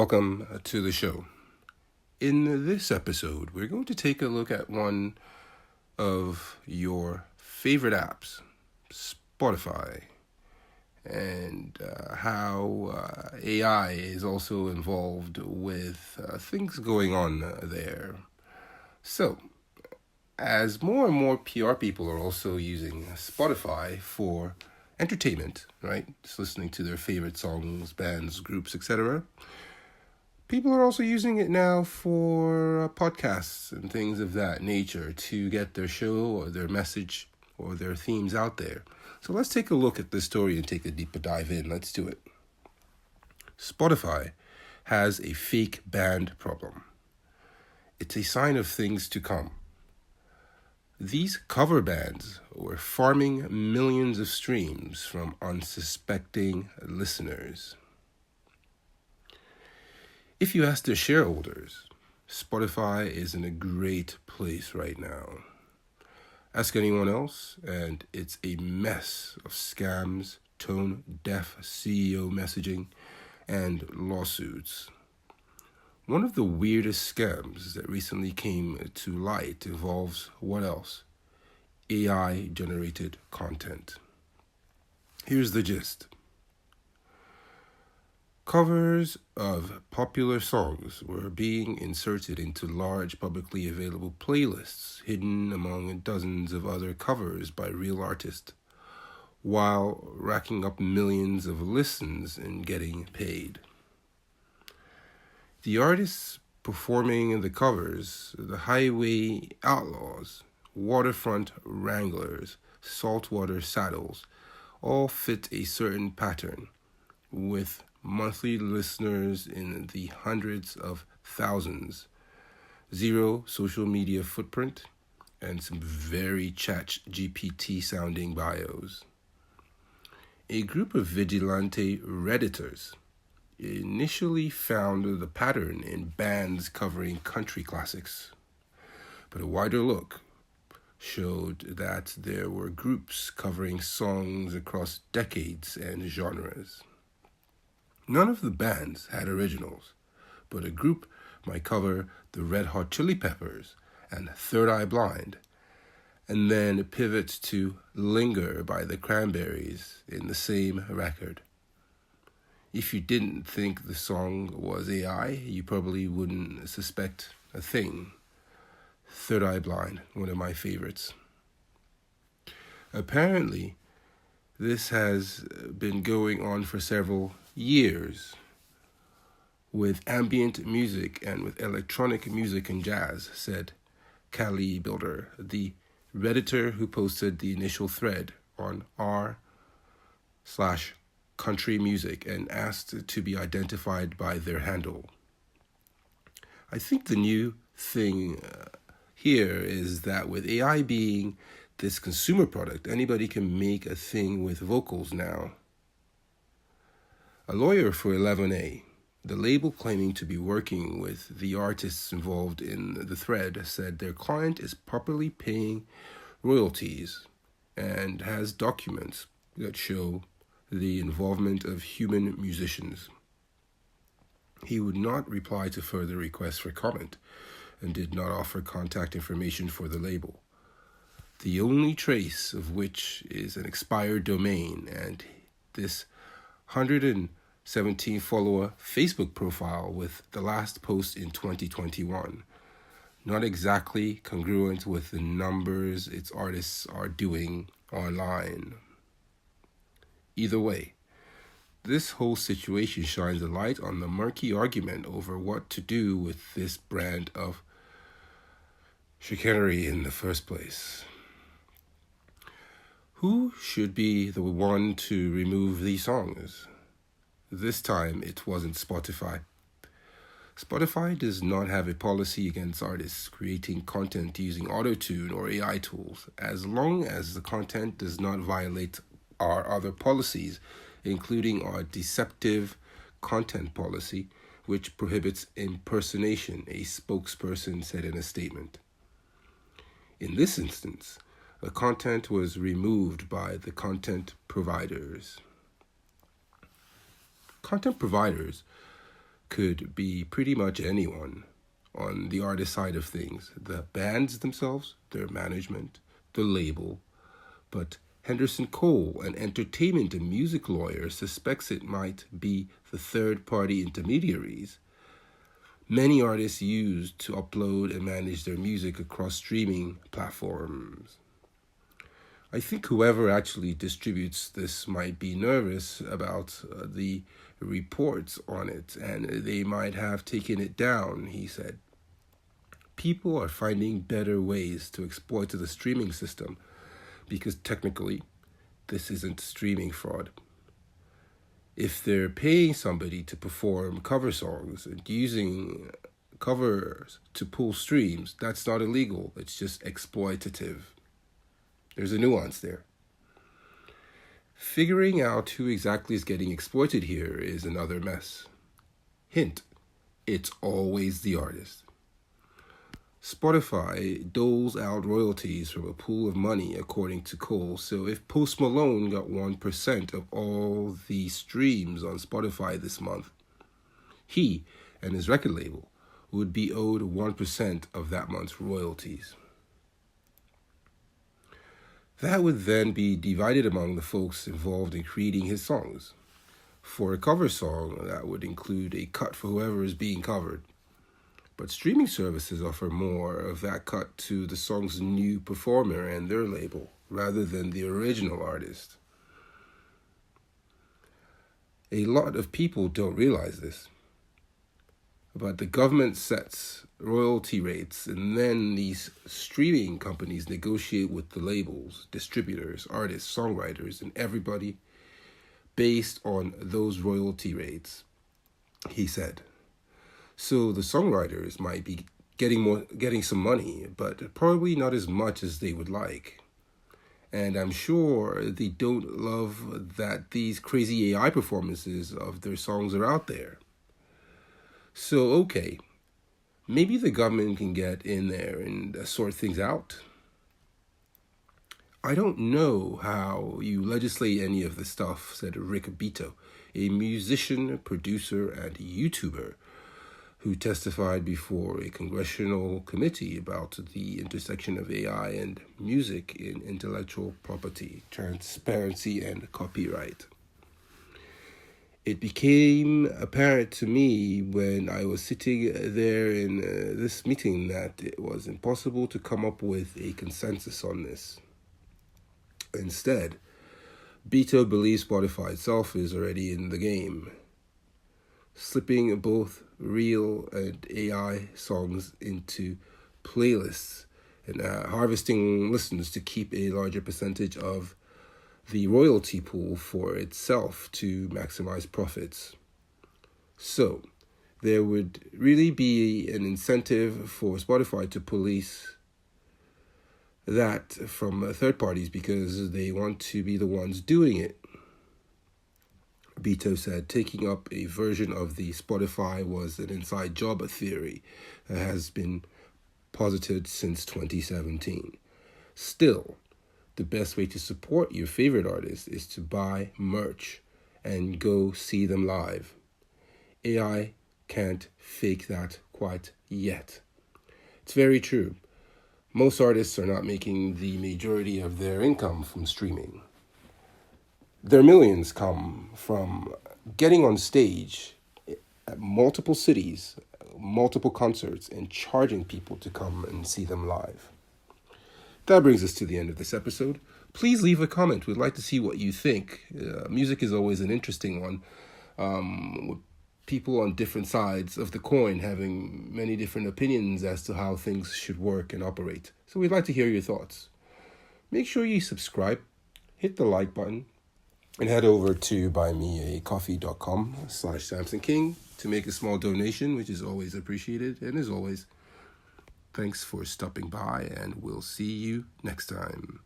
welcome to the show. In this episode, we're going to take a look at one of your favorite apps, Spotify, and how AI is also involved with things going on there. So, as more and more PR people are also using Spotify for entertainment, right? Just listening to their favorite songs, bands, groups, etc. People are also using it now for podcasts and things of that nature to get their show or their message or their themes out there. So let's take a look at this story and take a deeper dive in. Let's do it. Spotify has a fake band problem. It's a sign of things to come. These cover bands were farming millions of streams from unsuspecting listeners. If you ask their shareholders, Spotify is in a great place right now. Ask anyone else, and it's a mess of scams, tone-deaf CEO messaging, and lawsuits. One of the weirdest scams that recently came to light involves what else? AI-generated content. Here's the gist. Covers of popular songs were being inserted into large publicly available playlists hidden among dozens of other covers by real artists, while racking up millions of listens and getting paid. The artists performing the covers, the Highway Outlaws, Waterfront Wranglers, Saltwater Saddles, all fit a certain pattern, with monthly listeners in the hundreds of thousands, zero social media footprint, and some very ChatGPT sounding bios. A group of vigilante Redditors initially found the pattern in bands covering country classics, but a wider look showed that there were groups covering songs across decades and genres. None of the bands had originals, but a group might cover the Red Hot Chili Peppers and Third Eye Blind, and then pivot to Linger by the Cranberries in the same record. If you didn't think the song was AI, you probably wouldn't suspect a thing. Third Eye Blind, one of my favorites. Apparently, this has been going on for several years with ambient music and with electronic music and jazz, said Callie Builder, the Redditor who posted the initial thread on r/country music and asked to be identified by their handle. I think the new thing here is that with AI being this consumer product, anybody can make a thing with vocals now. A lawyer for 11A, the label claiming to be working with the artists involved in the thread, said their client is properly paying royalties and has documents that show the involvement of human musicians. He would not reply to further requests for comment and did not offer contact information for the label, the only trace of which is an expired domain and this 117-follower Facebook profile with the last post in 2021, not exactly congruent with the numbers its artists are doing online. Either way, this whole situation shines a light on the murky argument over what to do with this brand of chicanery in the first place. Who should be the one to remove these songs? This time it wasn't Spotify. Spotify does not have a policy against artists creating content using auto-tune or AI tools, as long as the content does not violate our other policies, including our deceptive content policy, which prohibits impersonation, a spokesperson said in a statement. In this instance, the content was removed by the content providers. Content providers could be pretty much anyone on the artist side of things. The bands themselves, their management, the label. But Henderson Cole, an entertainment and music lawyer, suspects it might be the third-party intermediaries many artists use to upload and manage their music across streaming platforms. I think whoever actually distributes this might be nervous about the reports on it, and they might have taken it down, he said. People are finding better ways to exploit the streaming system because technically this isn't streaming fraud. If they're paying somebody to perform cover songs and using covers to pull streams, that's not illegal. It's just exploitative. There's a nuance there. Figuring out who exactly is getting exploited here is another mess. Hint, it's always the artist. Spotify doles out royalties from a pool of money, according to Cole. So if Post Malone got 1% of all the streams on Spotify this month, he and his record label would be owed 1% of that month's royalties. That would then be divided among the folks involved in creating his songs. For a cover song, that would include a cut for whoever is being covered. But streaming services offer more of that cut to the song's new performer and their label, rather than the original artist. A lot of people don't realize this. But the government sets royalty rates, and then these streaming companies negotiate with the labels, distributors, artists, songwriters, and everybody based on those royalty rates, he said. So the songwriters might be getting some money, but probably not as much as they would like. And I'm sure they don't love that these crazy AI performances of their songs are out there. So, okay, maybe the government can get in there and sort things out. I don't know how you legislate any of this stuff, said Rick Beato, a musician, producer, and YouTuber who testified before a congressional committee about the intersection of AI and music in intellectual property, transparency, and copyright. It became apparent to me when I was sitting there in this meeting that it was impossible to come up with a consensus on this. Instead, Beato believes Spotify itself is already in the game, slipping both real and AI songs into playlists and harvesting listens to keep a larger percentage of the royalty pool for itself to maximize profits. So, there would really be an incentive for Spotify to police that from third parties because they want to be the ones doing it. Beato said taking up a version of the Spotify was an inside job theory that has been posited since 2017. Still, the best way to support your favorite artist is to buy merch and go see them live. AI can't fake that quite yet. It's very true. Most artists are not making the majority of their income from streaming. Their millions come from getting on stage at multiple cities, multiple concerts, and charging people to come and see them live. That brings us to the end of this episode. Please leave a comment. We'd like to see what you think. Music is always an interesting one, with people on different sides of the coin having many different opinions as to how things should work and operate. So we'd like to hear your thoughts. Make sure you subscribe, hit the like button, and head over to buymeacoffee.com/Samson King to make a small donation, which is always appreciated. And as always, thanks for stopping by, and we'll see you next time.